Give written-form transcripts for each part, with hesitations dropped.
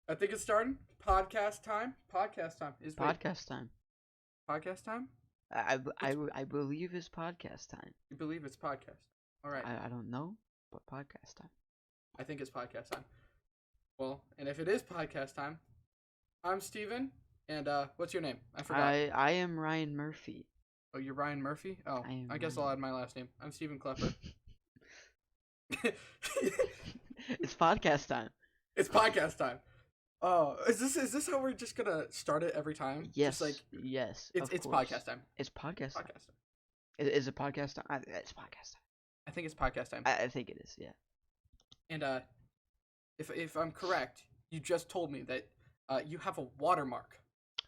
I think it's starting. Podcast time. Podcast time. Wait, Podcast time. podcast time? It's I believe it's podcast time. you believe it's podcast. All right. I don't know, but podcast time. I think it's podcast time. Well, and if it is podcast time, I'm Steven, and what's your name? I forgot. I am Ryan Murphy. Oh, you're Ryan Murphy? Oh, I am I guess Ryan. I'll add my last name. I'm Steven Klepper. It's podcast time. It's podcast time. Oh, is this how we're just gonna start it every time? Yes, Just like yes, it's of it's course. podcast time. It's podcast time. Podcast time. Is it podcast time? It's podcast time. I think it's podcast time. I think it is. Yeah. And if I'm correct, you just told me that you have a watermark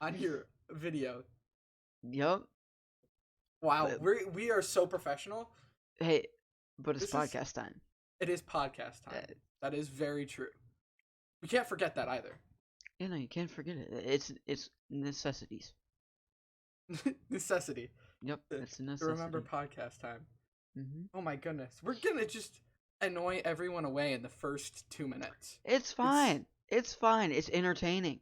on your video. Yep. Wow, But- we are so professional. Hey, but it's This is- podcast time. It is podcast time. Uh, That is very true. We can't forget that either. You know, you can't forget it. It's necessities. Necessity Yep, to, it's a to necessity. remember podcast time. Hmm. Oh my goodness, we're gonna just annoy everyone away in the first 2 minutes. It's fine. It's fine. It's entertaining.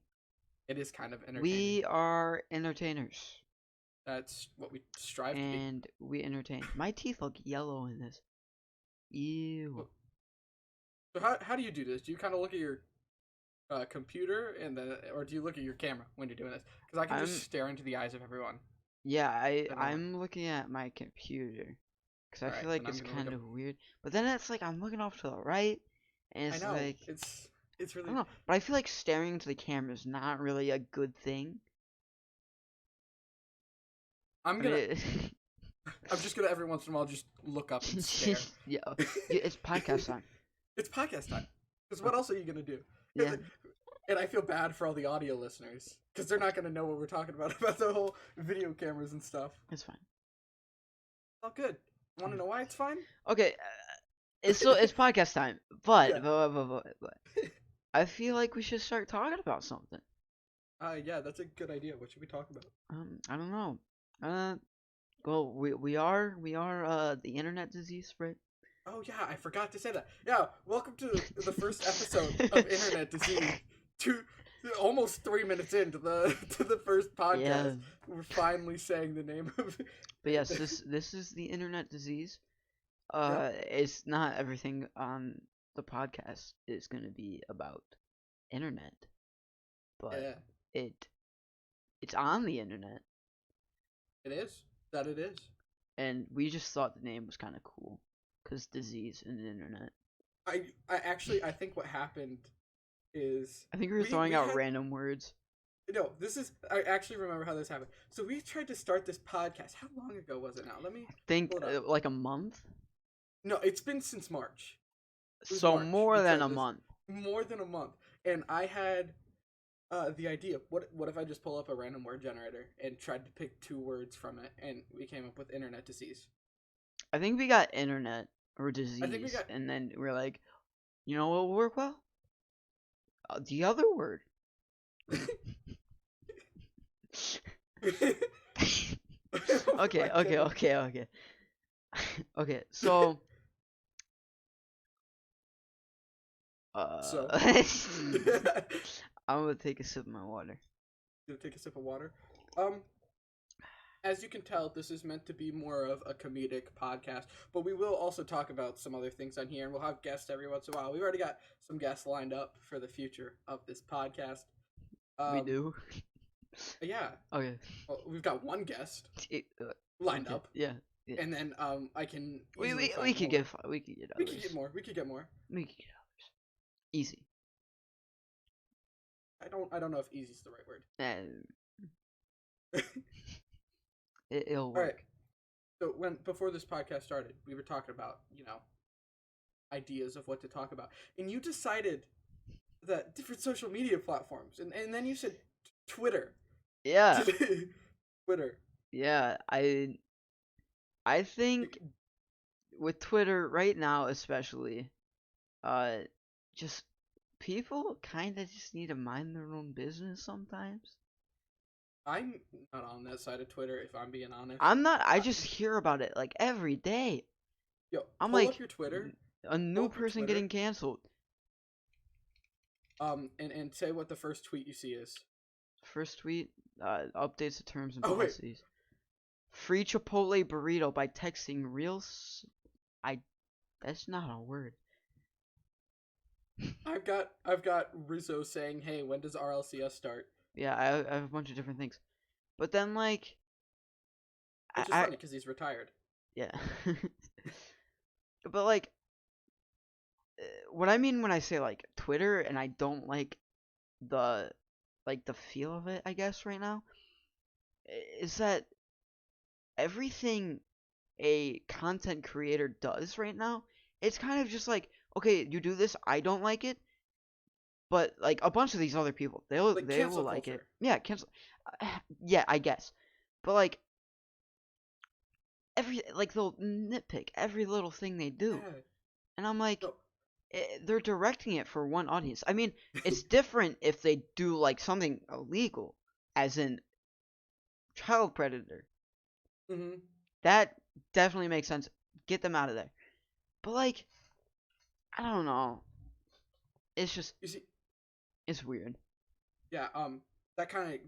It is kind of entertaining. We are entertainers, That's what we strive to be. and we entertain. My teeth look yellow in this. Ew. So how do you do this? Do you kind of look at your computer or do you look at your camera when you're doing this? Because I can I'm- just stare into the eyes of everyone. Yeah, don't know. I'm looking at my computer because I Alright, feel like then I'm it's gonna look kind of weird. But then it's like I'm looking off to the right, and I it's know like it's I really. don't know. But I feel like staring into the camera is not really a good thing. I'm But gonna. it, I'm just gonna every once in a while just look up and stare. yeah, it's podcast time. It's podcast time. Because what else are you gonna do? Yeah. And I feel bad for all the audio listeners because they're not gonna know what we're talking about the whole video cameras and stuff. It's fine. Oh, good. Want to know why it's fine? Okay, it's podcast time, but, Yeah. but I feel like we should start talking about something. Yeah, that's a good idea. What should we talk about? I don't know. Well, we are the internet disease, right? Oh yeah, I forgot to say that. Yeah, welcome to the first episode of Internet Disease. Almost 3 minutes into the first podcast, Yeah. we're finally saying the name of. But yes, this is the internet disease. Yeah. It's not everything on the podcast is gonna be about internet, but Yeah, it's on the internet, it is. That it is. and we just thought the name was kind of cool, cause disease and the internet. I I think what happened is I think we were we throwing out had- random words. no. This is I actually remember how this happened. So we tried to start this podcast. How long ago was it now? Let me. I think Hold up. like a month. No, it's been since March. was So March. more We than tried a this. month. More than a month, and I had the idea. What if I just pull up a random word generator and tried to pick 2 words from it, and we came up with internet disease. I think we got internet or disease, think we got- and then we're like, you know what will work well? The other word. Okay, My okay, goodness. okay. Okay, so So- I'm gonna take a sip of my water. Gonna take a sip of water. As you can tell, this is meant to be more of a comedic podcast, but we will also talk about some other things on here, and we'll have guests every once in a while. We've already got some guests lined up for the future of this podcast. We do. Yeah. Okay. Well, we've got one guest It- lined okay, up, Yeah. and then I can. We easily we, find we could more. get we could get We others. could get more. We could get more. We could get others. Easy. I don't know if easy is the right word. It'll All right. work. So before this podcast started, we were talking about ideas of what to talk about, and you decided that different social media platforms, and then you said Twitter. Yeah. Twitter. Yeah. I think with Twitter right now, especially, just people kind of just need to mind their own business sometimes. I'm not on that side of Twitter, if I'm being honest. I'm not. I just hear about it like every day. Yo, I'm pull like up your Twitter. a new Pull up your person Twitter. getting canceled. And say what the first tweet you see is. First tweet, updates the terms and Oh wait, policies. Free Chipotle burrito by texting that's not a word. I've got Rizzo saying, "Hey, when does RLCS start?" Yeah, I have a bunch of different things. But then, like, Which is funny because he's retired. yeah. But, like, what I mean when I say, like, Twitter and I don't like the feel of it, I guess, right now, is that everything a content creator does right now, it's kind of just like, okay, you do this, I don't like it, but like a bunch of these other people, they will like it. Culture. Yeah, cancel. Yeah, I guess, but like they'll nitpick every little thing they do, Yeah. and I'm like, No. they're directing it for one audience. I mean, it's different if they do like something illegal, as in child predator. Mm-hmm. That definitely makes sense. Get them out of there. But like, I don't know. It's just You see, it's weird. yeah. That kind of.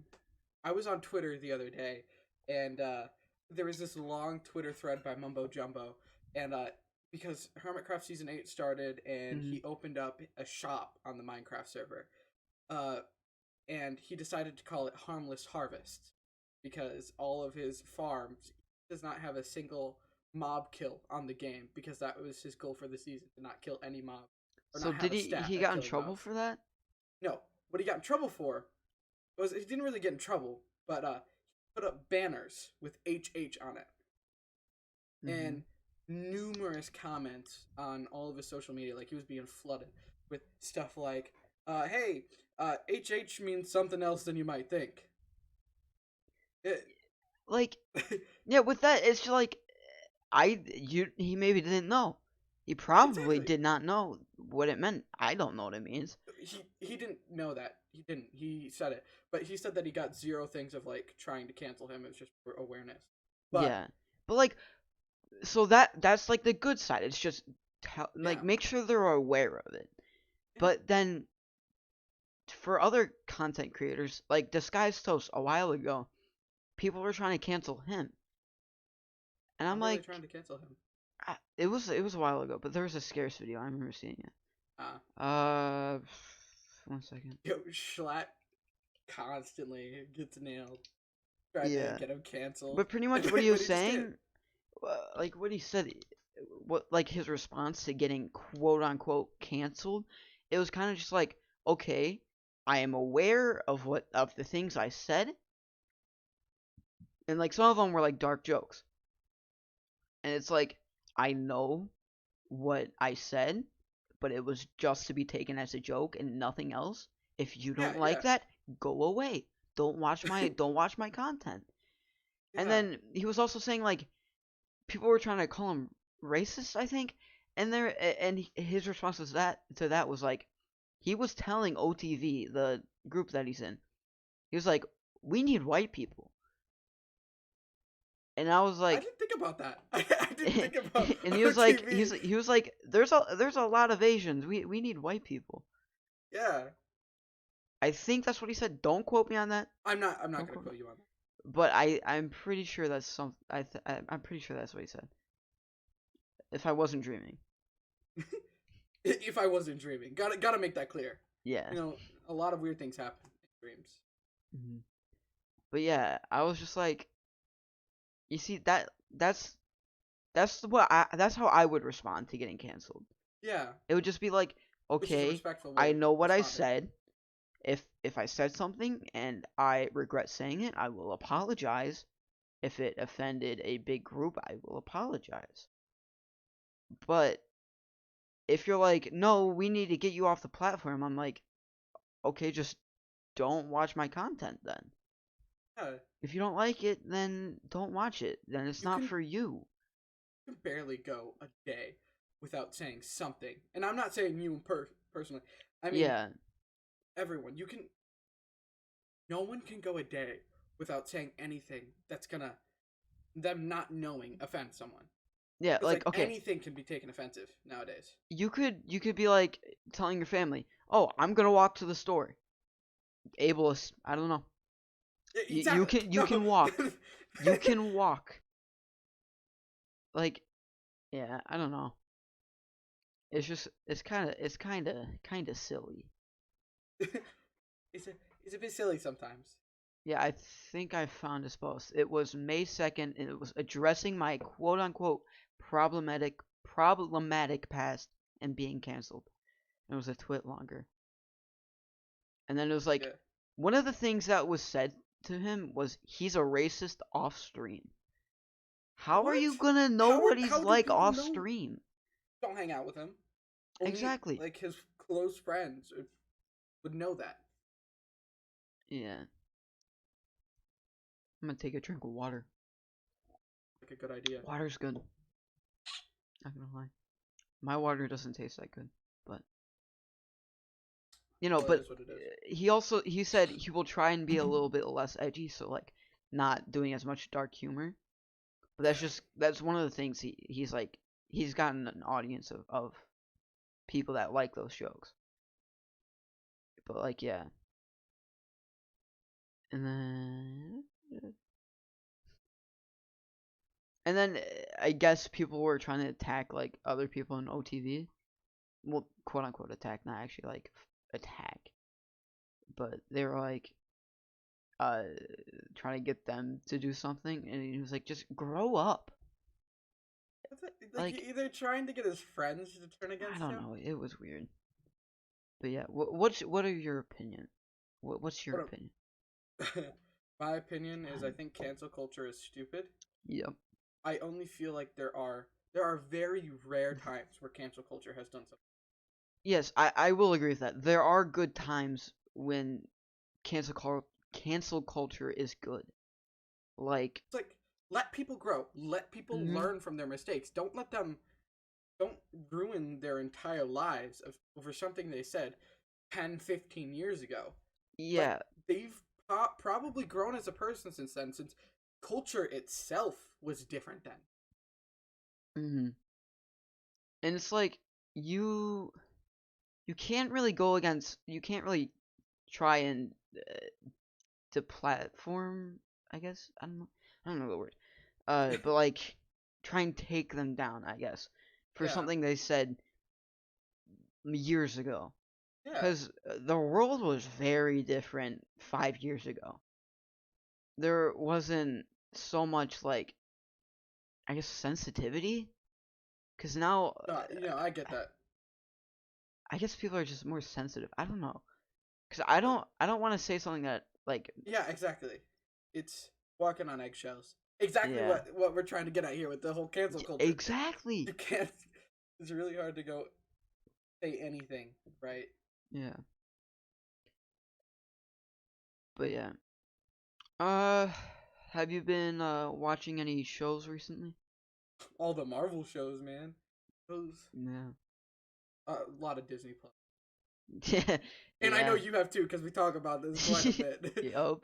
I was on Twitter the other day, and there was this long Twitter thread by Mumbo Jumbo, and because Hermitcraft Season 8 started, and Mm-hmm. he opened up a shop on the Minecraft server, and he decided to call it Harmless Harvest, because all of his farms does not have a single mob kill on the game, because that was his goal for the season, to not kill any mob, or So not have did a stat he at got in killing trouble mobs. for that? No, what he got in trouble for was he didn't really get in trouble, but he put up banners with HH on it, Mm-hmm. and numerous comments on all of his social media. Like, he was being flooded with stuff like, "Hey, HH means something else than you might think." It, Like, yeah, with that, it's just like he maybe didn't know. He probably exactly. did not know what it meant. I don't know what it means. He didn't know that. He didn't. He said it, but he said that he got zero things of like trying to cancel him. It was just for awareness. But Yeah, but like, so that's like the good side. It's just yeah, make sure they're aware of it. yeah, But then for other content creators, like Disguised Toast, a while ago, people were trying to cancel him, and I'm why were they like, trying to cancel him? it was a while ago, but there was a scarce video. I remember seeing it. Uh, 1 second. Yo, Schlatt constantly gets nailed. Trying to Yeah, get him canceled, but pretty much what he but was he just did. saying, like what he said, what like his response to getting quote unquote canceled, it was kind of just like, okay, I am aware of the things I said, and like some of them were like dark jokes, and it's like I know what I said, but it was just to be taken as a joke and nothing else. If you Yeah, don't like yeah, that, go away. Don't watch my content. And yeah. then he was also saying like people were trying to call him racist, I think, and his response to that was like he was telling OTV, the group that he's in, he was like, "We need white people," and I was I like, didn't think about that. I didn't think about and OTV. he was like, there's a lot of Asians. We need white people. Yeah, I think that's what he said. Don't quote me on that. I'm not. I'm not Don't gonna quote me. quote you on But I'm pretty sure that's I'm pretty sure that's what he said. If I wasn't dreaming. that. If I wasn't dreaming, gotta make that clear. Yeah. You know, a lot of weird things happen in dreams. Hmm. But yeah, I was just like, you see that's how I would respond to getting canceled. Yeah, It would just be like, which is a okay, respectful way I of know what I responding. said. If I said something and I regret saying it, I will apologize. If it offended a big group, I will apologize. But if you're like, no, we need to get you off the platform, I'm like, okay, just don't watch my content then. Yeah, If you don't like it, then don't watch it. Then it's you not can for you. barely go a day without saying something, and I'm not saying you personally. I mean, Yeah. everyone. You can. No one can go a day without saying anything that's gonna them not knowing offend someone. Yeah, Because like like okay, anything can be taken offensive nowadays. you could be like telling your family, oh, I'm gonna walk to the store. Ableist, I don't know. You Exactly. can walk. You can walk. Like, yeah, I don't know. It's just it's kind of silly. It's a bit silly sometimes. Yeah, I think I found this post. It was May 2nd, and it was addressing my quote unquote problematic past and being canceled. It was a twit longer. And then it was like Yeah. one of the things that was said to him was he's a racist off stream. How are What? you gonna know what he's How do like people off know? stream? Don't hang out with him. Only Exactly. like his close friends would know that. Yeah. I'm gonna take a drink of water. Like a good idea. Water's good. Not gonna lie. My water doesn't taste that good, but Well, but it is what it is. he said he will try and be a little bit less edgy, so like not doing as much dark humor. But that's one of the things he's like he's gotten an audience of people that like those jokes. But like yeah. And then I guess people were trying to attack like other people in OTV. Well, quote unquote attack, not actually like attack. But they were like uh trying to get them to do something, and he was like, just grow up. Like either trying to get his friends to turn I against don't him. know, it was weird. But yeah, what are your opinion? What's your opinion? My opinion is I think cancel culture is stupid. Yep. I only feel like there are very rare times where cancel culture has done something. Yes, I will agree with that. There are good times when cancel culture is good. Like It's like let people grow, let people learn from their mistakes. Don't ruin their entire lives over something they said 10, 15 years ago. yeah. Like they've probably grown as a person since then, since culture itself was different then. Mhm. And it's like you can't really go against you can't really try and deplatform, I guess. I don't know the word. But like try and take them down, I guess, for Yeah. something they said years ago. Yeah. Because the world was very different 5 years ago. There wasn't so much like I guess sensitivity. Because now, I get that. I guess people are just more sensitive. I don't know. Because I don't want to say something that like Yeah, exactly. It's walking on eggshells. Exactly yeah what we're trying to get at here with the whole cancel culture. exactly You can't. It's really hard to go say anything, right? yeah. But yeah. Uh, have you been watching any shows recently? All the Marvel shows, man. Those Yeah. a lot of Disney Plus. Yeah. And I know Yeah. you have too, because we talk about this quite a bit. Yup.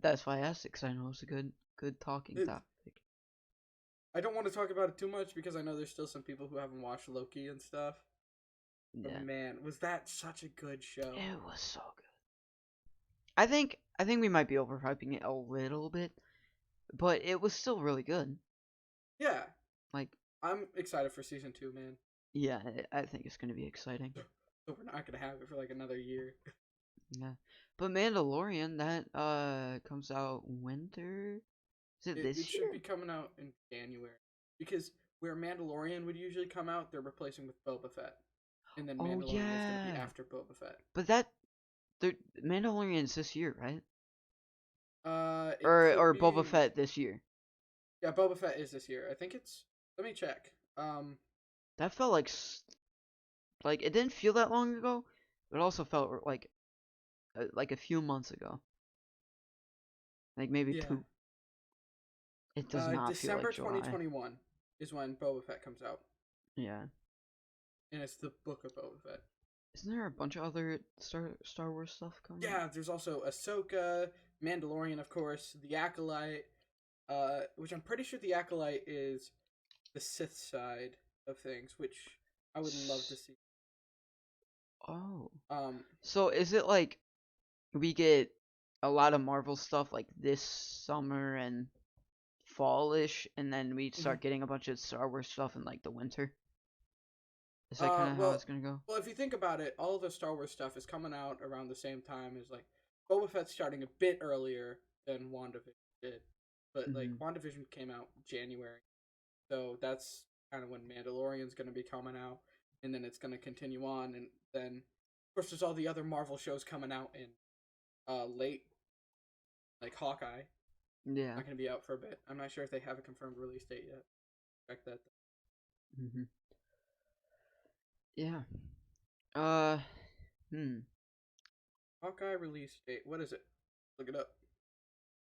That's why I asked it, because I know it's a good talking topic. I don't want to talk about it too much because I know there's still some people who haven't watched Loki and stuff. Yeah. But man, was that such a good show? It was so good. I think we might be overhyping it a little bit, but it was still really good. Yeah. Like I'm excited for season 2, man. yeah, I think it's gonna be exciting. So we're not gonna have it for like another year. Yeah. But Mandalorian that comes out winter. Is it It this should year? be coming out in January because where Mandalorian would usually come out, they're replacing with Boba Fett, and then Oh Mandalorian is gonna be yeah. after Boba Fett. But that the Mandalorian is this year, right? It could Or Boba be. Fett this year. Yeah, Boba Fett is this year. I think it's. Let me check. That felt like it didn't feel that long ago, but it also felt like a few months ago. Like maybe Yeah. 2. It does not feel like December July. 2021 is when Boba Fett comes out, Yeah. and it's the Book of Boba Fett. Isn't there a bunch of other Star Wars stuff coming? Yeah, there's also Ahsoka, Mandalorian, of course, the Acolyte, which I'm pretty sure the Acolyte is the Sith side of things, which I would love to see. Oh. Um, So is it like we get a lot of Marvel stuff like this summer and fallish, and then we mhm. start getting a bunch of Star Wars stuff in like the winter? Is that kind of how Well, it's gonna go? well, if you think about it, all of the Star Wars stuff is coming out around the same time as like Boba Fett's starting a bit earlier than WandaVision did, but like Mhm. WandaVision came out January, so that's kind of when Mandalorian's going to be coming out, and then it's going to continue on, and then of course there's all the other Marvel shows coming out in late, like Hawkeye, Yeah. not going to be out for a bit. I'm not sure if they have a confirmed release date yet. Check that. Mhm. Yeah. Uh. Hmm. Hawkeye release date. What is it? Look it up.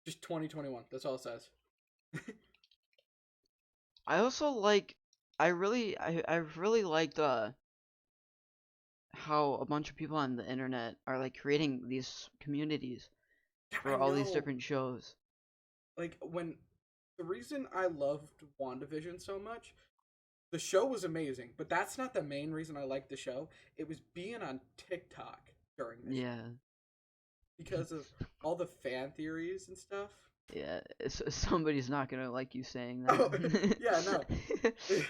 Just 2021. That's all it says. I also like. I really liked how a bunch of people on the internet are like creating these communities Yeah, I for all these know. different shows. Like when the reason I loved WandaVision so much, the show was amazing, but that's not the main reason I liked the show. It was being on TikTok during the show Yeah. because of all the fan theories and stuff. Yeah. Somebody's not gonna like you saying Oh, that. yeah, no.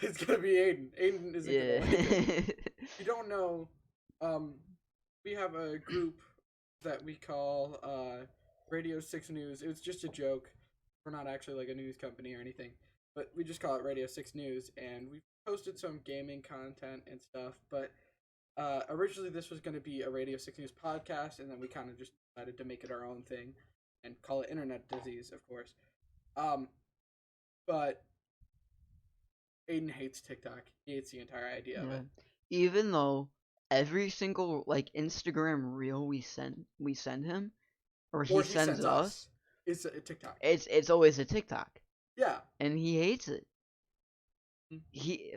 It's gonna be Aiden. Aiden isn't gonna Yeah. like it. If you don't know, um, we have a group that we call Radio 6 News. It was just a joke. We're not actually like a news company or anything, but we just call it Radio 6 News, and we've posted some gaming content and stuff, but originally this was going to be a Radio 6 News podcast, and then we kind of just decided to make it our own thing and call it Internet Disease, of course. Um, but Aiden hates TikTok. He hates the entire idea of Yeah. it. Even though every single like Instagram reel we send him or Or he he sends sends us, us. It's a TikTok. it's always a TikTok, Yeah. and he hates it. Mm,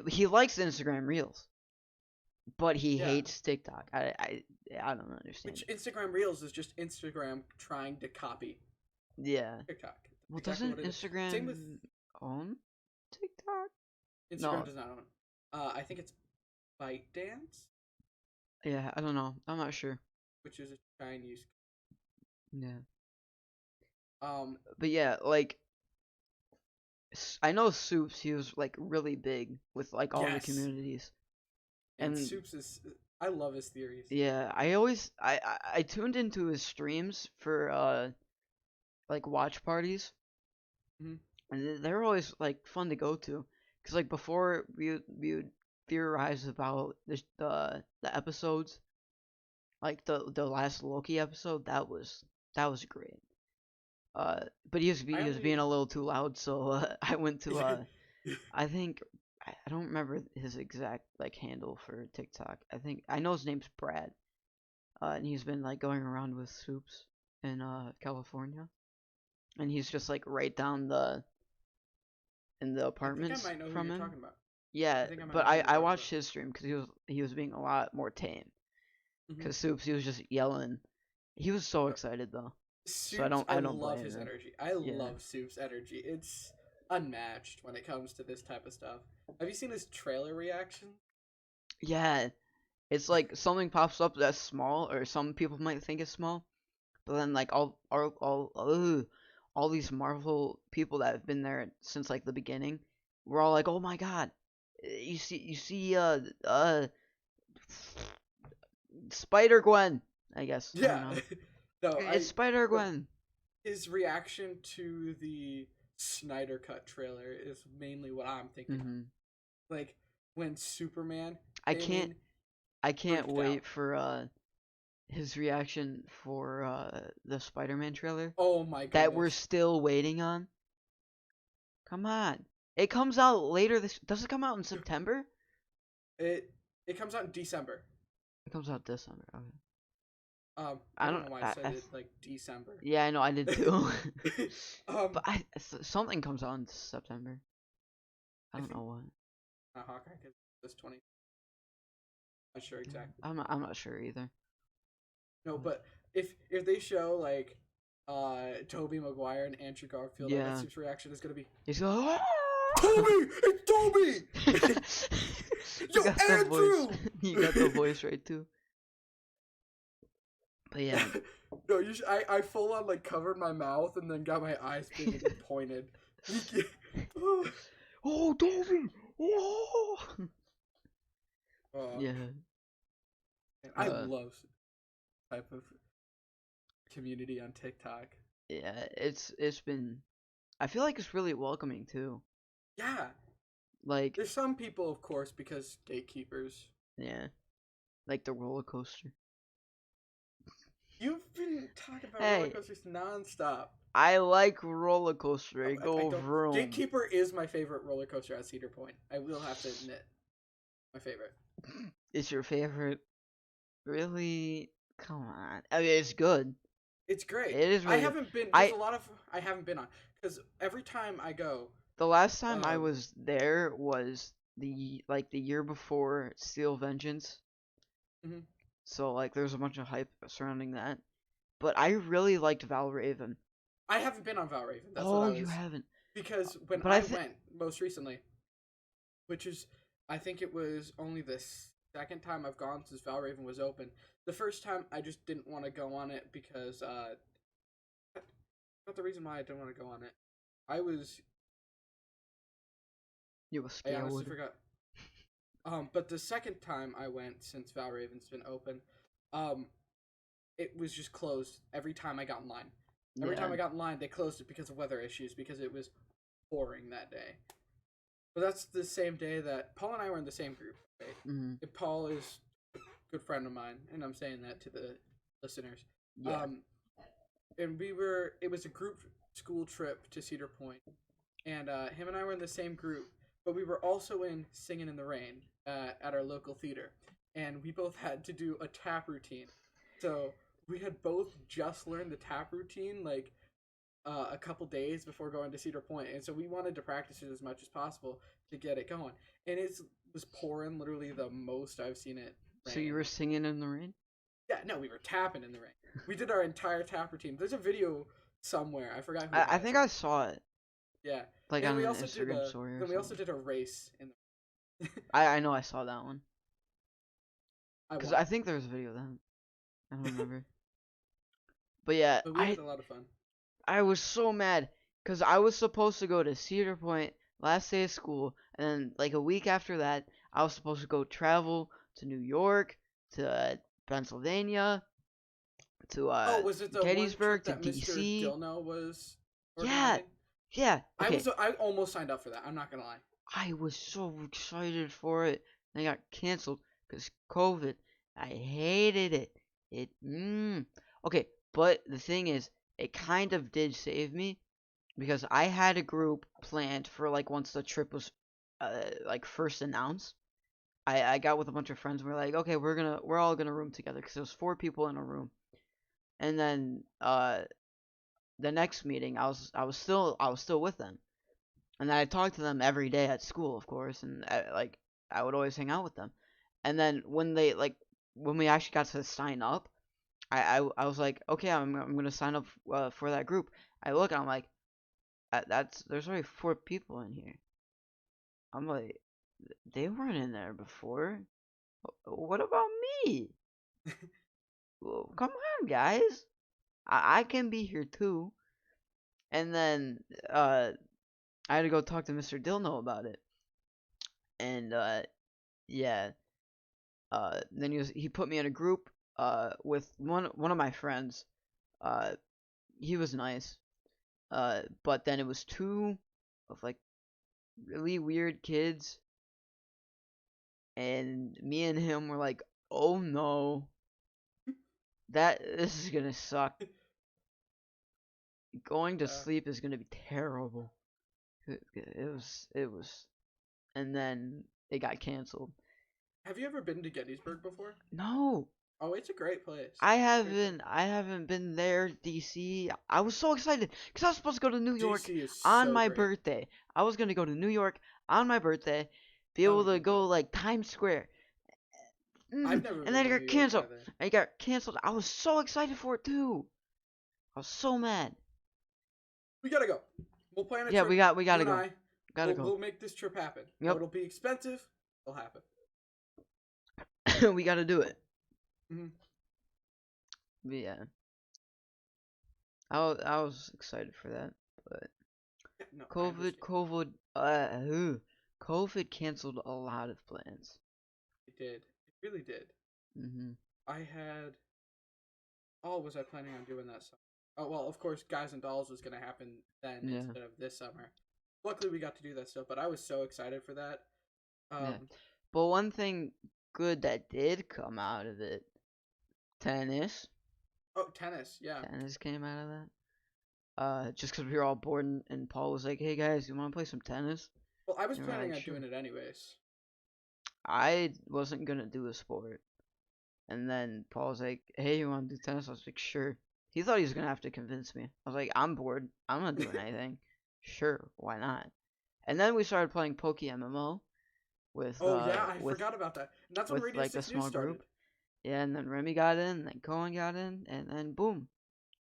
He likes Instagram reels, but he yeah. hates TikTok. I don't understand Which it. Instagram Reels is just Instagram trying to copy Yeah. TikTok. Well, That's exactly doesn't what it is. Same with Instagram own TikTok? Instagram No. does not own. I think it's ByteDance, Yeah, I don't know. I'm not sure. which is a Chinese. Yeah. Um, But yeah, like I know Soups. He was like really big with like all the yes, communities, and and Soups is. I love his theories. yeah, I tuned into his streams for like watch parties, Mm-hmm. and they're always like fun to go to, cause like before we would theorize about the episodes, like the last Loki episode, that was great. But I he was being only. a little too loud, so I went to Yeah. I think I don't remember his exact like handle for TikTok. I know his name's Brad. And he's been like going around with Soups in California, and he's just like right down the in the I think I apartments might know who from you're him. talking about. I Yeah, think I might but know who you're I talking about. watched his stream because he was being a lot more tame. Mm-hmm. Because Soups he was just yelling. He was so excited though, so Soups, I I don't love blame his him. energy. I Yeah. love Soups' energy. It's unmatched when it comes to this type of stuff. Have you seen his trailer reaction? Yeah, it's like something pops up that's small, or some people might think it's small, but then like all these Marvel people that have been there since like the beginning, we're all like, oh my god, you see Spider Gwen, I guess, I don't Yeah. know, No, it's Spider the, Gwen. his reaction to the Snyder Cut trailer is mainly what I'm thinking of. Hmm. Like when Superman I came can't in, I can't freaked out. wait for his reaction for the Spider-Man trailer Oh my that we're goodness. still waiting on. Come on. It comes out later this. Does it come out in September? It comes out in December. It comes out December. Okay. I I don't don't. know why I said it like December. Yeah, I know. I did too. um, But something comes out in September. I I don't think know what. Hawkeye because this 20. Not sure exactly. I'm not sure either. No, but if they show like Tobey Maguire and Andrew Garfield, I bet Yeah. Soup's reaction is gonna be He's going. Toby! It's Toby! You Yo, got the Andrew! voice. You got the voice right too. But yeah, No, I full on like covered my mouth and then got my eyes big and pointed. oh, Dobby! Oh! Oh, Yeah. and I Uh, love type of community on TikTok. yeah. It's been. I feel like it's really welcoming too. Yeah, Like, there's some people, of course, because gatekeepers. yeah, like the roller coaster. You've been talking about roller Hey, coasters nonstop. I like roller coaster. Oh, I I go don't. vroom. Gatekeeper is my favorite roller coaster at Cedar Point. I will have to admit, my favorite. It's your favorite? Really? Come on. I mean, it's good. It's great. It is I really good. haven't been. There's I a lot of I haven't been on because every time I go, The last time I um, was there was the year before Steel Vengeance. mhm. So like there's a bunch of hype surrounding that. But I really liked Valraven. I haven't been on Valraven. That's what Oh, I you was haven't. because when But I I think went most recently, which is I think it was only the second time I've gone since Valraven was open. The first time I just didn't want to go on it because not the reason why I didn't want to go on it. I was you were I honestly scared. forgot. But the second time I went since Valraven's been open, um, it was just closed every time I got in line. Every Yeah. time I got in line, they closed it because of weather issues because it was pouring that day. But that's the same day that Paul and I were in the same group. Right? Mhm. Paul is a good friend of mine, and I'm saying that to the listeners. Yeah. And it was a group school trip to Cedar Point, and him and I were in the same group, but we were also in Singing in the Rain at our local theater, and we both had to do a tap routine. So we had both just learned the tap routine like a couple days before going to Cedar Point, and so we wanted to practice it as much as possible to get it going. And it was pouring literally the most I've seen it So you rain. were singing in the rain? Yeah, no, we were tapping in the rain. We did our entire tap routine. There's a video somewhere. I forgot who I has think it. I saw it Yeah, like and on we an also did Instagram a story or then we also something. did a race in the. I know I saw that one I because won, I think there was a video of that. I don't remember. But yeah, but we had a lot of fun. I was so mad because I was supposed to go to Cedar Point last day of school, and then like a week after that, I was supposed to go travel to New York, to Pennsylvania, to Oh, was it the one Gettysburg, trip to that Mr. DC. Dilno was Yeah, organizing? yeah. Okay, I almost signed up for that. I'm not gonna lie. I was so excited for it. And it got canceled because COVID. I hated it. Okay, but the thing is, it kind of did save me because I had a group planned for like once the trip was like first announced. I got with a bunch of friends. And we're like, okay, we're all gonna room together because there was 4 people in a room. And then the next meeting, I was still with them, and then I talked to them every day at school, of course, and I would always hang out with them. And then when we actually got to sign up, I was like, okay, I'm gonna sign up for that group. I look, and I'm like, that's there's only 4 people in here. I'm like, they weren't in there before. What about me? Well, come on, guys. I can be here too. And then I had to go talk to Mr. Dilno about it. And yeah, then he put me in a group with one of my friends. Uh, he was nice. But then it was 2 of like really weird kids, and me and him were like, "Oh no, this is gonna suck. Going to Uh, sleep is gonna be terrible." It was, and then it got canceled. have you ever been to Gettysburg before? No, Oh, it's a great place. I Great place. haven't. I haven't been there, DC. I was so excited because I was supposed to go to New York DC is on so my great. birthday. I was gonna go to New York on my birthday, be That able would to be go dope. like Times Square. I've never And been then it to New got York canceled. either. It got canceled. I was so excited for it too. I was so mad. We gotta go. We'll plan a Yeah, trip. we You gotta and go. I. Gotta go. We'll make this trip happen. Though Yep, it'll be expensive, it'll happen. we gotta do it. Hmm But yeah, I was excited for that, but Yeah, no, I COVID, understand. COVID, COVID canceled a lot of plans. It did. It really did. Mhm. I had. Oh, was I planning on doing that summer? Oh well, of course, Guys and Dolls was gonna happen then Yeah. instead of this summer. Luckily, we got to do that still, but I was so excited for that. Yeah. Um. But one thing good that did come out of it, tennis. Oh, tennis. Yeah. Tennis came out of that. Just 'cause we were all bored and Paul was like, "Hey guys, you want to play some tennis?" Well, I was And we're planning like, on doing "Sure." it anyways. I wasn't gonna do a sport, and then Paul was like, "Hey, you want to do tennis?" I was like, "Sure." He thought he was gonna have to convince me. I was like, "I'm bored. I'm not doing anything." Sure, why not? And then we started playing Poke MMO with Oh yeah, I forgot about that. And that's when Radio like the 6 News small started. group. Yeah, and then Remy got in, and then Cohen got in, and then boom.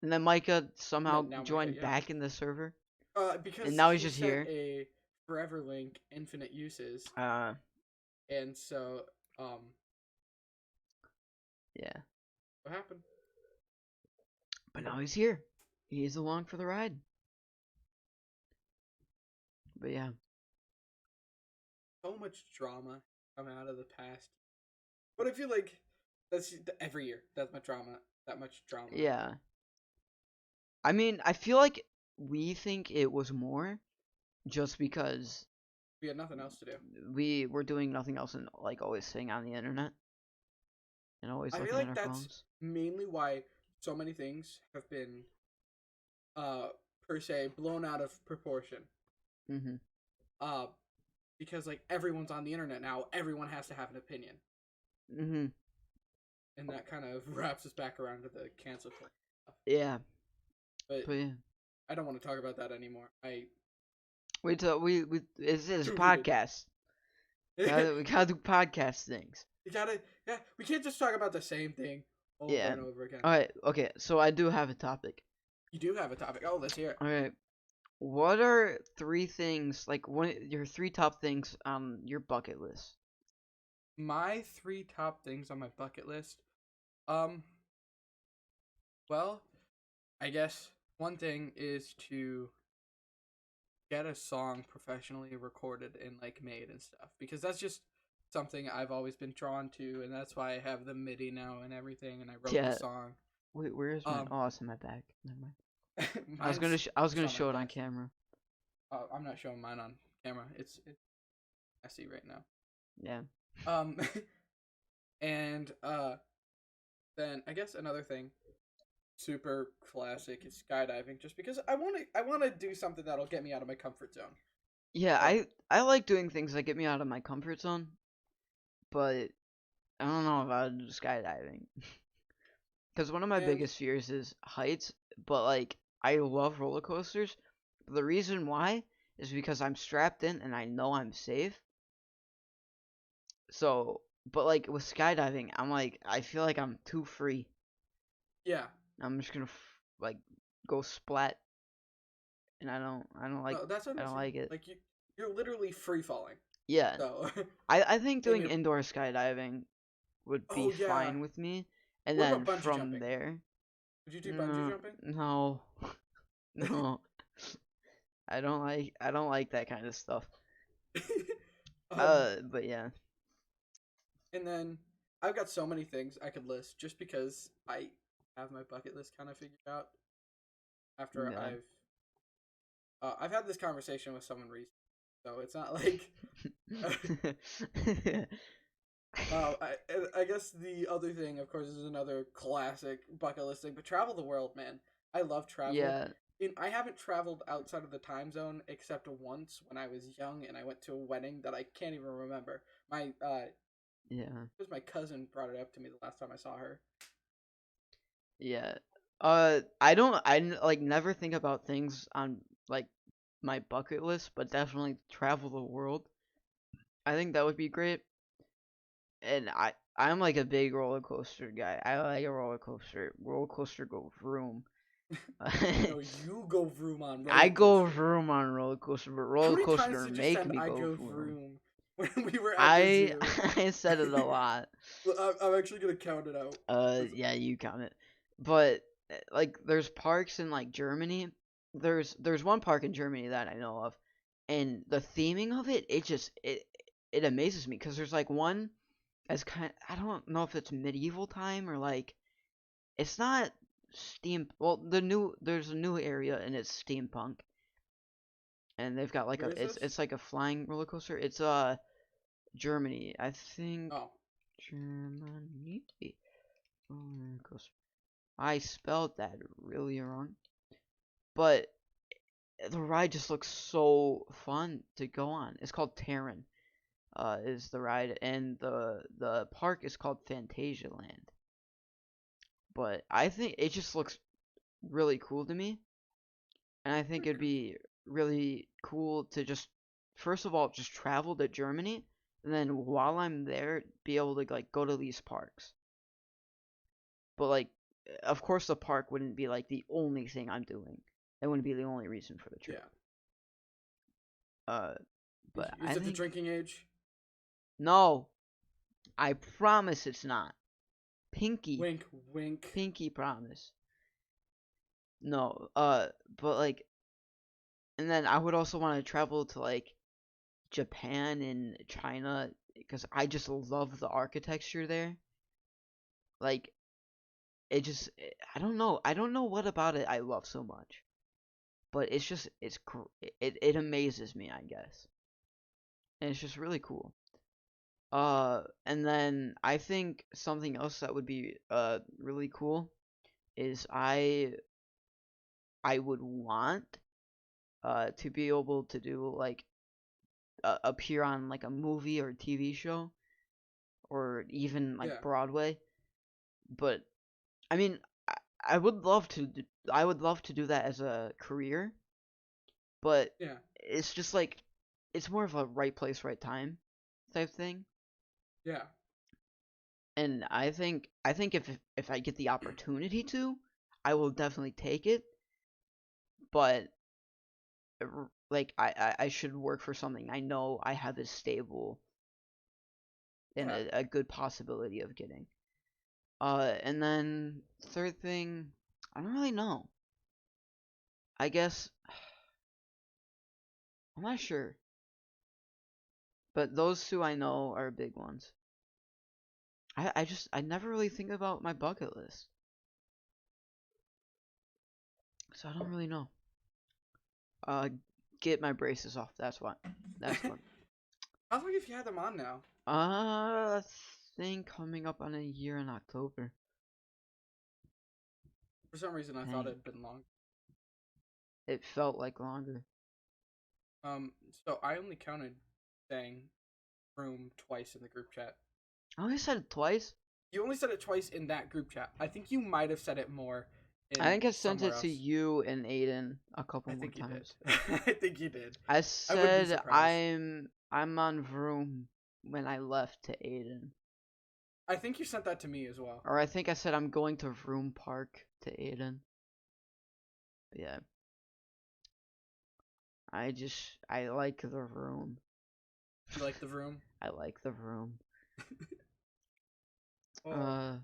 And then Micah somehow Now Micah, joined yeah. back in the server, and Because now he's he just set here. a forever link infinite uses, Uh, and so yeah. what happened? But now he's here. He's along for the ride. But yeah. So much drama coming out of the past. But I feel like that's every year. That much drama. That much drama. Yeah. I mean, I feel like we think it was more just because We had nothing else to do. we were doing nothing else and like always sitting on the internet and always I feel looking at like our that's phones. mainly why so many things have been, uh, per se, blown out of proportion. Mhm. Uh, because like everyone's on the internet now, everyone has to have an opinion, Mhm. and that kind of wraps us back around to the cancel culture stuff. Yeah. But But yeah. I don't want to talk about that anymore. I Wait till we it's a too heated. podcast. You We gotta do podcast things. gotta, yeah. We can't just talk about the same thing over Yeah. and over again. Alright, okay, so I do have a topic. You do have a topic. Oh, let's hear it. Alright. What are three things like your three top things on your bucket list? My three top things on my bucket list. Um. Well, I guess one thing is to get a song professionally recorded and like made and stuff, because that's just something I've always been drawn to, and that's why I have the MIDI now and everything, and I wrote the Yeah. song. Wait, where's mine? Um, Oh, it's in my bag. Never mind. mine's I was just gonna on my show it on desk. camera. I'm not showing mine on camera. It's messy right now. Yeah. Um, and then I guess another thing, super classic, is skydiving. Just because I want to do something that'll get me out of my comfort zone. Yeah, Um, I like doing things that get me out of my comfort zone, but I don't know about skydiving. Because one of my and biggest fears is heights, but like I love roller coasters. The reason why is because I'm strapped in and I know I'm safe. So, but like with skydiving, I'm like I feel like I'm too free. yeah, I'm just gonna like go splat, and no, that's I don't like understandable. it. Like you're literally free falling. Yeah, So, I think and doing you're indoor skydiving would be oh yeah. fine with me, and What about then bungee from jumping? there, Would you do bungee no, jumping? no, no, I don't like that kind of stuff. um, But yeah, and then I've got so many things I could list just because I have my bucket list kind of figured out after yeah. I've had this conversation with someone recently, so it's not like. I guess the other thing, of course, is another classic bucket list thing, but travel the world, man. I love travel. Yeah, And I haven't traveled outside of the time zone except once when I was young and I went to a wedding that I can't even remember. yeah, It was my cousin brought it up to me the last time I saw her. yeah. Like never think about things on like my bucket list, but definitely travel the world. I think that would be great. And I'm like a big roller coaster guy. I like a roller coaster. Roller coaster go vroom. No, you go vroom on I roller go coaster. vroom on roller coaster, but How roller many times coaster did you make send me I go go vroom. vroom when we were at the I zoo? I said it a lot. I'm actually gonna count it out. Yeah, you count it. but like there's parks in like Germany. There's one park in Germany that I know of, and the theming of it amazes me because there's like one as I don't know if it's medieval time or like it's not steam. Well, there's a new area and it's steampunk, and they've got like Where is this? it's like a flying roller coaster. It's Germany, I think. Oh, Germany roller coaster. I spelled that really wrong, but the ride just looks so fun to go on. It's called Terran, is the ride, and the park is called Fantasia Land. But I think it just looks really cool to me, and I think it'd be really cool to just first of all just travel to Germany, and then while I'm there, be able to like go to these parks. But like, of course, the park wouldn't be like the only thing I'm doing. It wouldn't be the only reason for the trip. yeah. Uh, but Is I it the think drinking age? no, I promise it's not. Pinky, Wink, wink. pinky promise. No, but like, and then I would also want to travel to like Japan and China because I just love the architecture there. Like, I don't know what about it I love so much, but it amazes me, I guess, and it's just really cool. And then I think something else that would be really cool is I would want to be able to do like appear on like a movie or TV show or even like Yeah, Broadway. But I mean, I would love to I would love to do that as a career, but yeah, it's just like it's more of a right place, right time type thing. yeah. And I think if I get the opportunity to, I will definitely take it. But like I should work for something I know I have a stable and Yeah. a good possibility of getting. And then third thing, I don't really know. I guess I'm not sure, but those two I know are big ones. I never really think about my bucket list, so I don't really know. Uh, get my braces off. That's what. That's one. How long have you had them on now? I think coming up on a year in October. For some reason, I thought Dang, it had been long. it felt like longer. So I only counted saying room twice in the group chat. I only said it twice. You only said it twice in that group chat. I think you might have said it more I in think I sent somewhere it to else. you and Aiden a couple I more think you did. times. I think you did. I I wouldn't be said surprised. I'm on Vroom when I left to Aiden. I think you sent that to me as well. Or I think I said I'm going to Vroom Park to Aiden. But yeah. I like the room. You like the room? I like the room. Oh.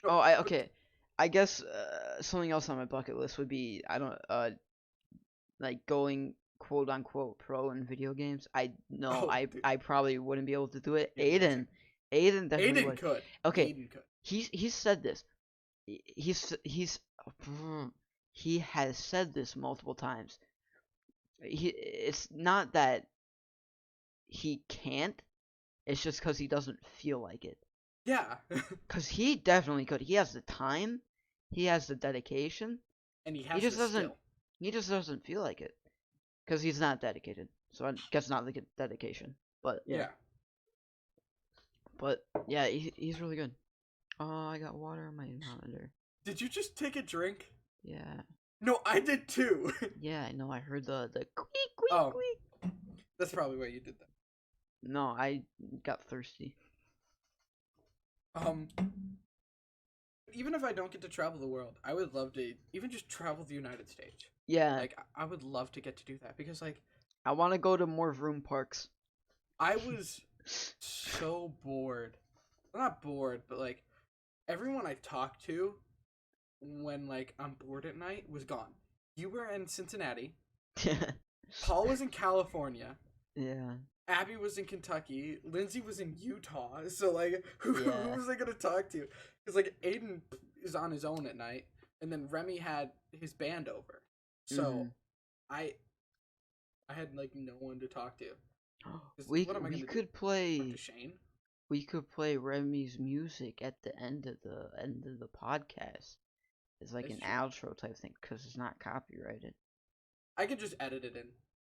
But Okay. I guess something else on my bucket list would be I don't like going quote unquote pro in video games. I know oh, dude. I probably wouldn't be able to do it. You're amazing. Aiden definitely Aiden would. could. Okay, Aiden could. he's said this. He's he has said this multiple times. It's not that he can't. It's just because he doesn't feel like it. Yeah. Because he definitely could. He has the time. He has the dedication. And he He has just the doesn't. skill. He just doesn't feel like it. Because he's not dedicated. So I guess not the dedication. But yeah. Yeah. But yeah, he's really good. Oh, I got water on my monitor. Did you just take a drink? Yeah. No, I did too. Yeah, I know. I heard the squeak squeak Oh, squeak. that's probably why you did that. No, I got thirsty. Even if I don't get to travel the world, I would love to even just travel the United States. Yeah. Like, I would love to get to do that because, like, I want to go to more room parks. I was so bored. Well, not bored, but like everyone I talked to when like I'm bored at night was gone. You were in Cincinnati. Paul was in California. Yeah. Abby was in Kentucky. Lindsay was in Utah. So like, who was I gonna talk to? Because like Aiden is on his own at night, and then Remy had his band over. So I had like no one to talk to. We could play. Talk to Shane. We could play Remy's music at the end of the podcast. It's like an outro type thing because it's not copyrighted. I could just edit it in.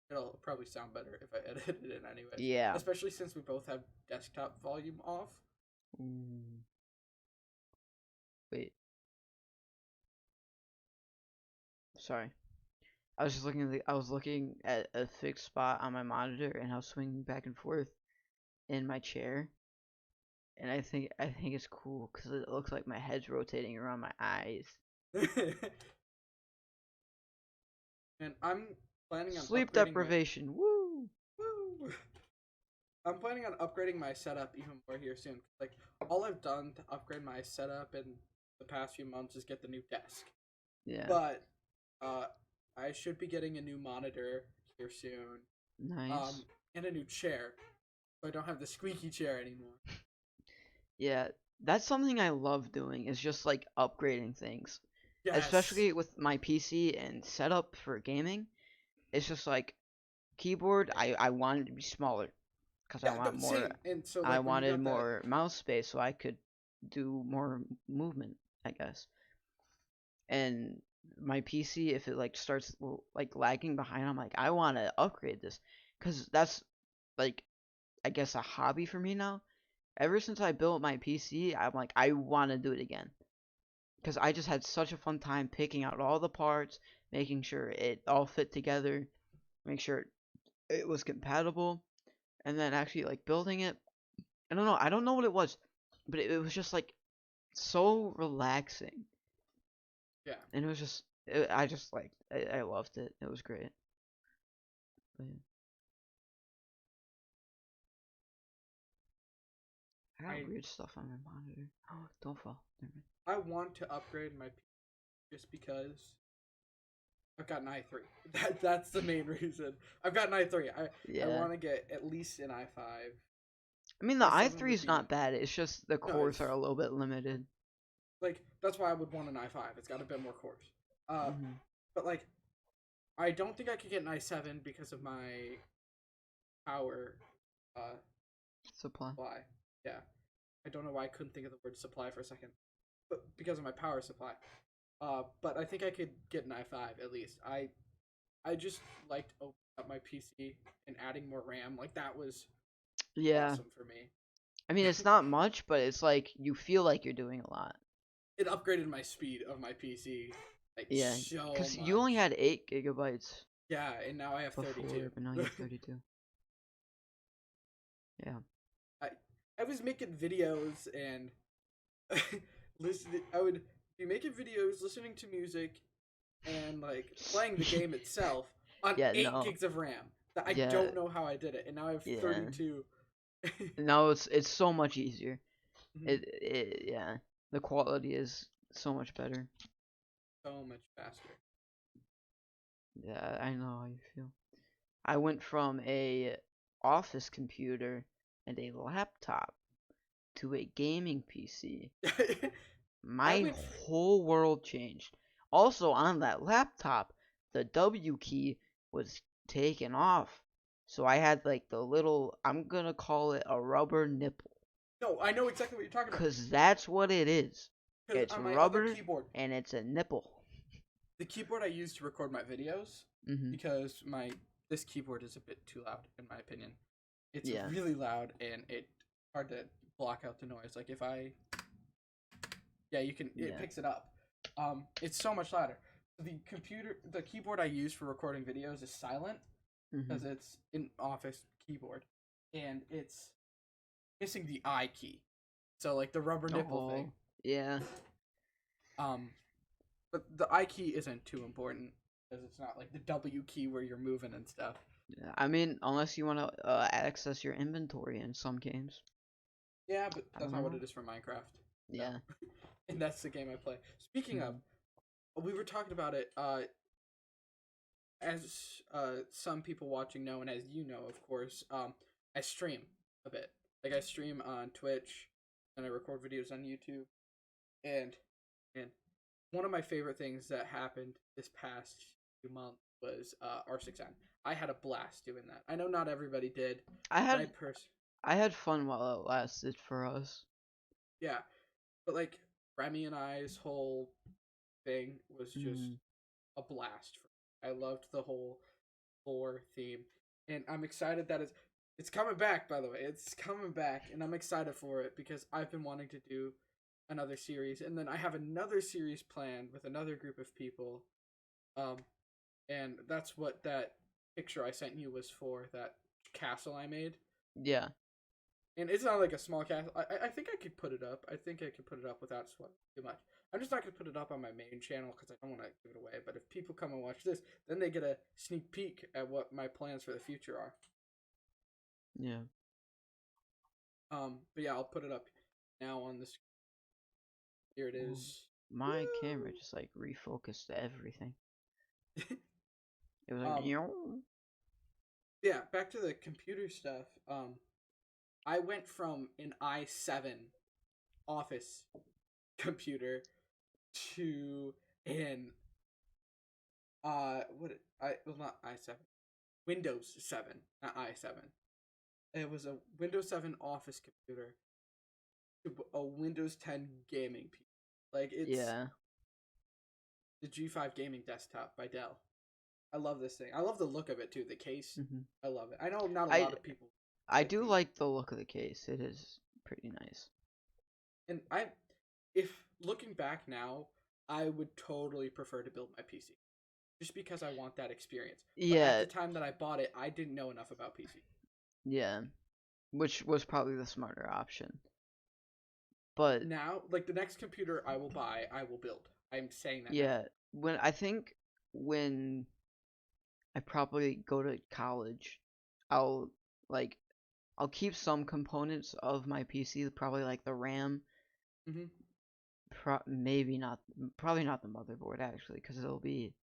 It'll probably sound better if I edit it in anyway. Yeah. Especially since we both have desktop volume off. Wait. Sorry. I was just looking at a fixed spot on my monitor, and I was swinging back and forth in my chair. And I think it's cool because it looks like my head's rotating around my eyes. And I'm planning on sleep deprivation. Woo! Woo! I'm planning on upgrading my setup even more here soon. Like all I've done to upgrade my setup in the past few months is get the new desk. Yeah. But I should be getting a new monitor here soon. Nice. And a new chair, so I don't have the squeaky chair anymore. Yeah, that's something I love doing. Is just like upgrading things. Yes. Especially with my PC and setup for gaming. It's just like keyboard. I wanted to be smaller because I want more. And so, like, I wanted more mouse space so I could do more movement, I guess. And my PC, if it like starts like lagging behind, I'm like, I want to upgrade this because that's like, I guess a hobby for me now. Ever since I built my PC, I'm like, I want to do it again. Because I just had such a fun time picking out all the parts, making sure it all fit together, make sure it was compatible, and then actually like building it. I don't know what it was, but it was just like so relaxing. Yeah. And it was just, I loved it. It was great. But, yeah. I got weird stuff on my monitor. Oh, don't fall. I want to upgrade my PC just because I've got an i3. That's the main reason. I've got an i3. I want to get at least an i5. I mean, the i3 is not bad. It's just the cores are a little bit limited. Like, that's why I would want an i5. It's got a bit more cores. But, like, I don't think I could get an i7 because of my power supply. Yeah. I don't know why I couldn't think of the word supply for a second. But because of my power supply. But I think I could get an i5 at least. I just liked opening up my PC and adding more RAM. Like, that was awesome for me. I mean, it's not much, but it's like you feel like you're doing a lot. It upgraded my speed of my PC. Like, so because much. you only had 8 gigabytes. Yeah, and now I have 32. But now you have 32. Yeah. I was making videos and I would be making videos, listening to music, and like playing the game itself on 8 gigs of RAM. I don't know how I did it, and now I have 32. No, it's so much easier. The quality is so much better. So much faster. Yeah, I know how you feel. I went from a office computer and a laptop to a gaming PC. My whole world changed. Also, on that laptop, the W key was taken off. So I had like the little, I'm gonna call it a rubber nipple. No, I know exactly what you're talking about. Because that's what it is. It's rubber and it's a nipple. The keyboard I use to record my videos, because this keyboard is a bit too loud, in my opinion. It's really loud, and it's hard to block out the noise. Like, if I... Yeah, you can... It picks it up. It's so much louder. The keyboard I use for recording videos is silent, because it's an office keyboard, and it's missing the I key. So, like, the rubber nipple thing. Yeah. But the I key isn't too important, because it's not like the W key where you're moving and stuff. Yeah, I mean, unless you want to access your inventory in some games. Yeah, but that's not what it is for Minecraft. Yeah. And that's the game I play. Speaking of, we were talking about it. As some people watching know, and as you know, of course, I stream a bit. Like I stream on Twitch, and I record videos on YouTube, and and one of my favorite things that happened this past few months was R6N. I had a blast doing that. I know not everybody did, I but had I had fun while it lasted for us. yeah, but like Remy and I's whole thing was just Mm. a blast. I loved the whole lore theme, and I'm excited that it's coming back. By the way, it's coming back, and I'm excited for it because I've been wanting to do another series, and then I have another series planned with another group of people. Um, and that's what that picture I sent you was for, that castle I made. Yeah. And it's not like a small castle. I think I could put it up. I think I could put it up without sweating too much. I'm just not going to put it up on my main channel because I don't want to give it away. But if people come and watch this, then they get a sneak peek at what my plans for the future are. Yeah. But yeah, I'll put it up now on this. Here it is. My camera just like refocused to everything. It was like, Yeah, back to the computer stuff. I went from an i7 office computer to an not i7, Windows 7, not i7. It was a Windows 7 office computer to a Windows 10 gaming PC. Like it's yeah. the G5 gaming desktop by Dell. I love this thing. I love the look of it too. The case, Mm-hmm. I love it. I know not a I lot of people. I do like the look of the case. It is pretty nice. And if looking back now, I would totally prefer to build my PC, just because I want that experience. But at Yeah. the time that I bought it, I didn't know enough about PC. Yeah. Which was probably the smarter option. But Now, like the next computer I will buy, I will build. I'm saying that now. yeah, when I probably go to college, I'll like I'll keep some components of my PC, probably like the RAM. Mm-hmm. Maybe not, probably not the motherboard actually, because it'll be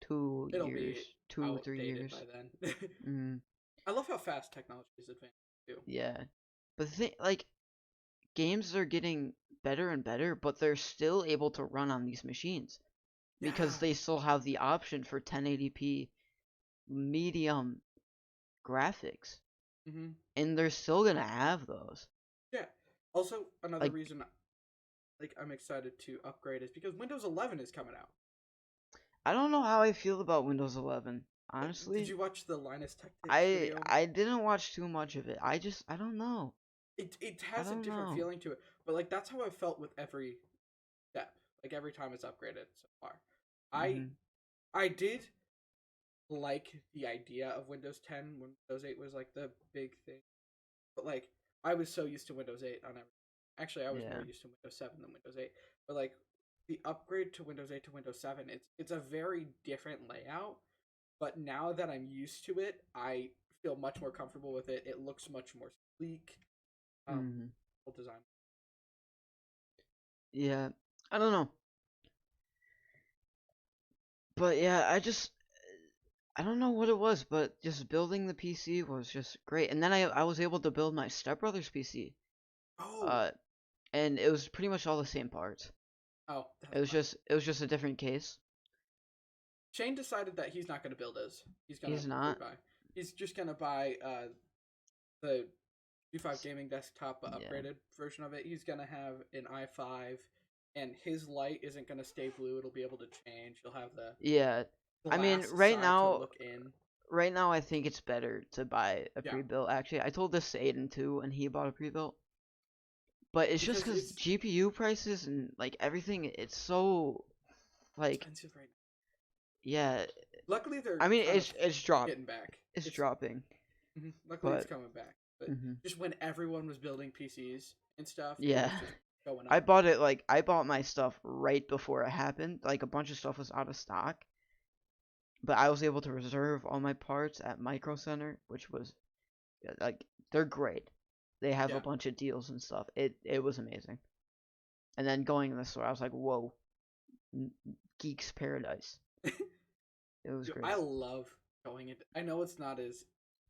two It'll years, be 3 outdated years. by then. Mm, I love how fast technology is advancing too. yeah, but the thing, like, games are getting better and better, but they're still able to run on these machines because Yeah. they still have the option for 1080p medium graphics, Mm-hmm. and they're still gonna have those. Yeah. Also, another Like, reason like I'm excited to upgrade is because Windows 11 is coming out. I don't know how I feel about Windows 11. Did Honestly, you watch the Linus Tech Tips I video? I didn't watch too much of it. I don't know. It I has a don't different know. feeling to it, but like that's how I felt with every step. Like every time it's upgraded so far. I Mhm. I did like the idea of Windows 10 when Windows 8 was like the big thing. But like I was so used to Windows 8 on everything. Actually, I was more Yeah. used to Windows 7 than Windows 8. But like the upgrade to Windows 8 to Windows 7, it's a very different layout. But now that I'm used to it, I feel much more comfortable with it. It looks much more sleek. Mhm. Whole design. Yeah. I don't know. But yeah, I don't know what it was, but just building the PC was just great. And then I was able to build my stepbrother's PC. Oh, Uh and it was pretty much all the same parts. oh, It that's was fun. just a different case. Shane decided that he's not going to build his. He's going to He's free not. buy. He's just going to buy the G5 gaming desktop Yeah. upgraded version of it. He's going to have an i5, and his light isn't going to stay blue. It'll be able to change. You'll have the Yeah. I mean, glass side to look in. right now I think it's better to buy a Yeah, pre-built. Actually, I told this to Aiden too, and he bought a pre-built. But it's just because because it's GPU prices and like everything, it's so like expensive right now. yeah. Luckily, they're I mean, kind of it's dropped. getting back. It's dropping, Luckily it's but coming back. But mhm. just when everyone was building PCs and stuff, it Yeah. was just going I up. bought it like I bought my stuff right before it happened. Like a bunch of stuff was out of stock, but I was able to reserve all my parts at Micro Center, which was like they're great. They have a Yeah. bunch of deals and stuff. It was amazing. And then going in the store, I was like, whoa, geek's paradise. It was Dude, great. I love going into. I know it's not as,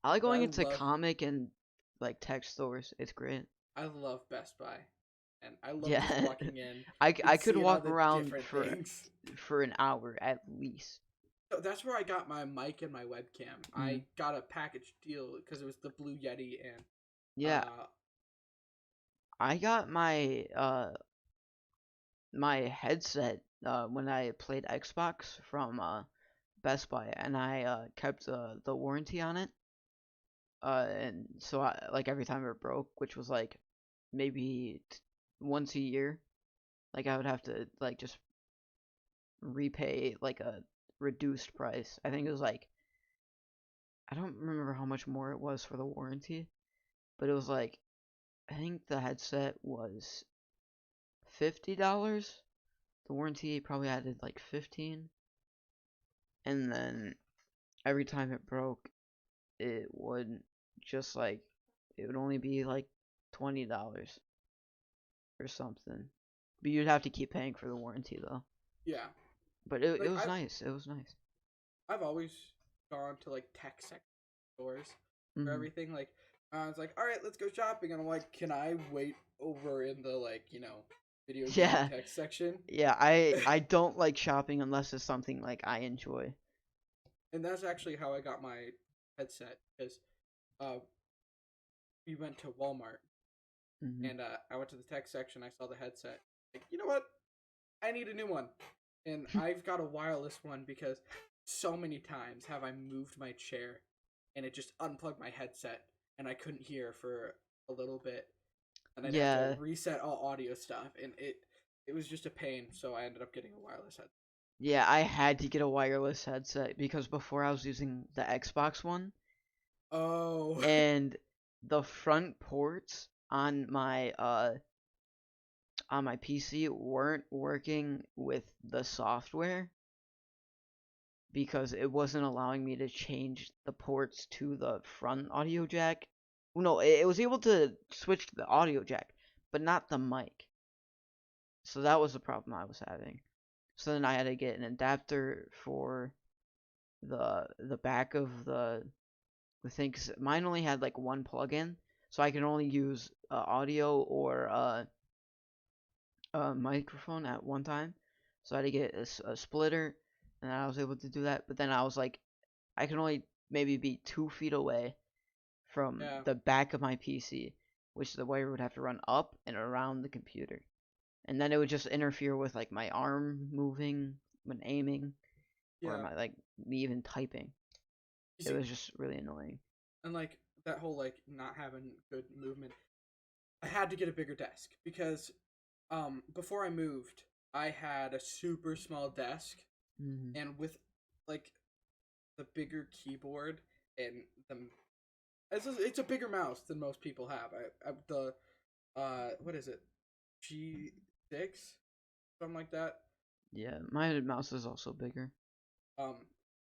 I like but going into comic and like tech stores. It's great. I love Best Buy, and I love just Yeah, walking in I and could seeing all walk the around different for things. an hour at least. So that's where I got my mic and my webcam. I Mm. got a package deal because it was the Blue Yeti, and Yeah, uh, I got my headset when I played Xbox from Best Buy, and I kept the warranty on it. And so like every time it broke, which was like maybe once a year, like I would have to like just repay like a reduced price. I think it was like, I don't remember how much more it was for the warranty, but it was like, I think the headset was $50. The warranty probably added like 15, and then every time it broke, it would just like, it would only be like $20 or something. But you'd have to keep paying for the warranty though. yeah, But it like was nice. It was nice. I've always gone to like tech stores for Hmm. everything. Like I was like, all right, let's go shopping, and I'm like, can I wait over in the like video game Yeah, tech section? yeah. I don't like shopping unless it's something like I enjoy. And that's actually how I got my headset because uh, we went to Walmart Hmm. and I went to the tech section. I saw the headset. Like, you know what? I need a new one, and I've got a wireless one because so many times have I moved my chair and it just unplugged my headset and I couldn't hear for a little bit, and I'd have to Yeah, reset all audio stuff, and it was just a pain. So I ended up getting a wireless headset. yeah. I had to get a wireless headset because before I was using the Xbox One, Oh, and the front ports on my PC weren't working with the software because it wasn't allowing me to change the ports to the front audio jack. No, it was able to switch to the audio jack, but not the mic. So that was the problem I was having. So then I had to get an adapter for the back of the thing. 'Cause mine only had like one plug-in, so I could only use audio or microphone at one time. So I had to get a splitter, and I was able to do that. But then I was like, I can only maybe be 2 feet away from yeah, the back of my PC, which the wire would have to run up and around the computer, and then it would just interfere with like my arm moving when aiming, or yeah. my like me even typing. You It see, was just really annoying. and like that whole like not having good movement. I had to get a bigger desk because before I moved, I had a super small desk, Hmm. and with like the bigger keyboard and the it's a bigger mouse than most people have. The what is it? G6, something like that. Yeah, my mouse is also bigger. Um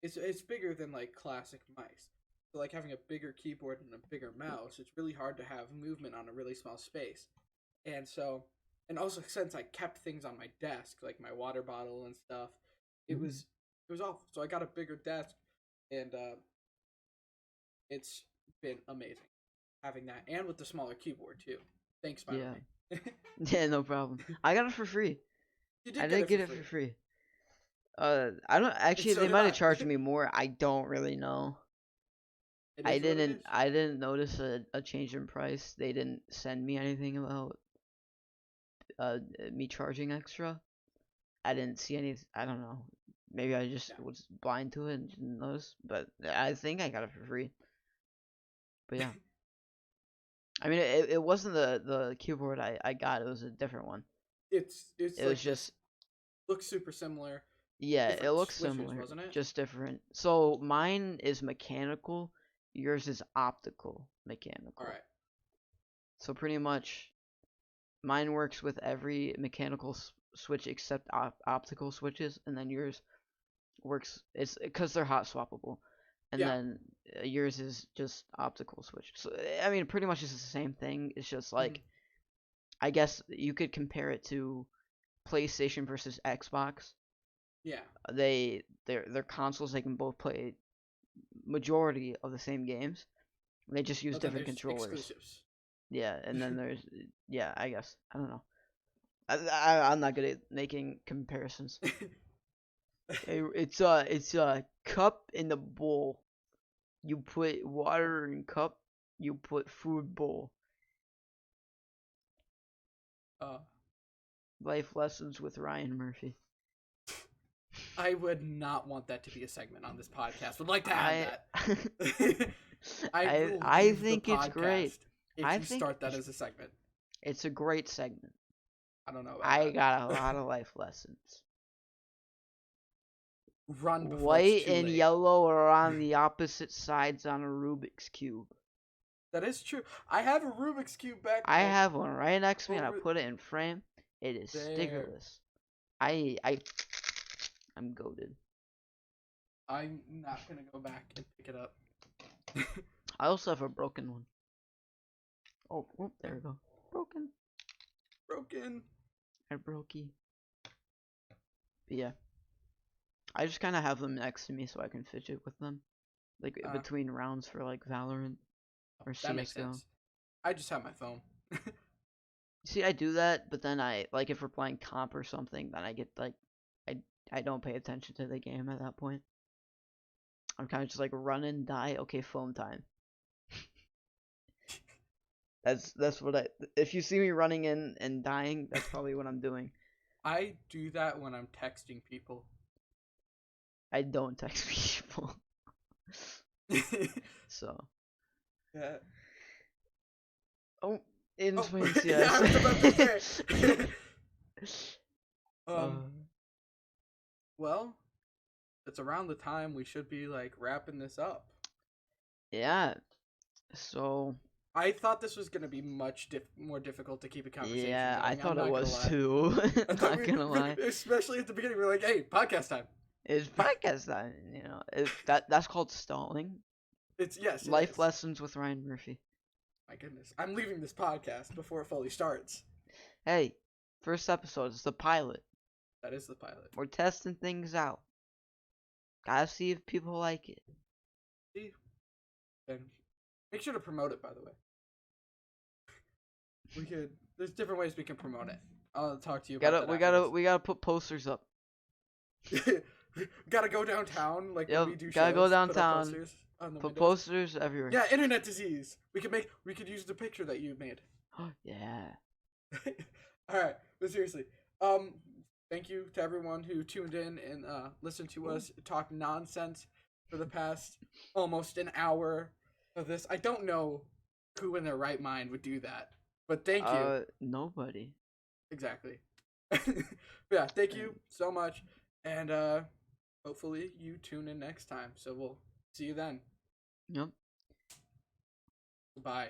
it's bigger than like classic mice. So like having a bigger keyboard and a bigger mouse, it's really hard to have movement on a really small space. And so, and also since I kept things on my desk, like my water bottle and stuff, it Hmm. was it was awful. So I got a bigger desk, and it's been amazing having that, and with the smaller keyboard too. Thanks, Spider Yeah, Man. yeah, no problem. I got it for free. You I did get did it for get it for free, free. I don't and actually. so They did might I. have charged me more. I don't really know. It I is what it didn't. is. I didn't notice a change in price. They didn't send me anything about uh me charging extra. I didn't see any. I don't know. Maybe I just Yeah. was blind to it and didn't notice. But I think I got it for free. But yeah, I mean, it wasn't the keyboard I got. It was a different one. It's It was like this. just, Looks super similar. yeah, it Different looks switches, similar, wasn't it? just different. So mine is mechanical. Yours is optical All mechanical. right. So pretty much mine works with every mechanical switch except optical switches, and then yours works. It's because they're hot swappable, and Yeah. then yours is just optical switch. So I mean, pretty much it's the same thing. It's just Mhm. like, I guess you could compare it to PlayStation versus Xbox. Yeah. They're consoles. They can both play majority of the same games. They just use But then different there's controllers. exclusives. Yeah, and then there's I guess I don't know. I'm not good at making comparisons. It's a cup in the bowl. You put water in cup. You put food bowl. Life lessons with Ryan Murphy. I would not want that to be a segment on this podcast. Would like to have that. I think it's great. If I you think start that as a segment. It's a great segment. I don't know about I that. got a lot of life lessons. Run before White it's too and late. yellow are on the opposite sides on a Rubik's Cube. That is true. I have a Rubik's Cube back. I have one right next to me and I over put it in frame. It is there. stickerless. I'm goated. I'm not gonna go back and pick it up. I also have a broken one. Oh, there we go. Broken. I brokey. But yeah. I just kind of have them next to me so I can fidget with them. Like between rounds for like Valorant or CSGO. That makes sense. I just have my phone. See, I do that, but then like if we're playing comp or something, then I get like I don't pay attention to the game at that point. I'm kind of just like run and die. Okay, phone time. That's what if you see me running in and dying, that's probably what I'm doing. I do that when I'm texting people. I don't text people. So. Yeah. Oh, in space, Yeah, yes. I was about to say. Well, it's around the time we should be like wrapping this up. Yeah. So. I thought this was gonna be much more difficult to keep a conversation. Yeah, going. I thought it was lie. too. I'm not gonna lie. Especially at the beginning, we were like, "Hey, podcast time." It's podcast time. You know, that's called stalling. It's yes. Life lessons with Ryan Murphy. My goodness, I'm leaving this podcast before it fully starts. Hey, first episode. It's the pilot. That is the pilot. We're testing things out. Gotta see if people like it. See, and make sure to promote it. By the way, we could. There's different ways we can promote it. I'll talk to you about that. We gotta put posters up. Gotta go downtown, like yep, when we do shows. Gotta go downtown. Put posters on the put windows. Posters everywhere. Yeah, internet disease. We could use the picture that you made. Yeah. All right, but seriously, thank you to everyone who tuned in and listened to us talk nonsense for the past almost an hour of this. I don't know who in their right mind would do that, but thank you. Nobody. Exactly. Yeah, thank you so much, and hopefully you tune in next time. So we'll see you then. Yep. Goodbye.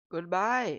Goodbye.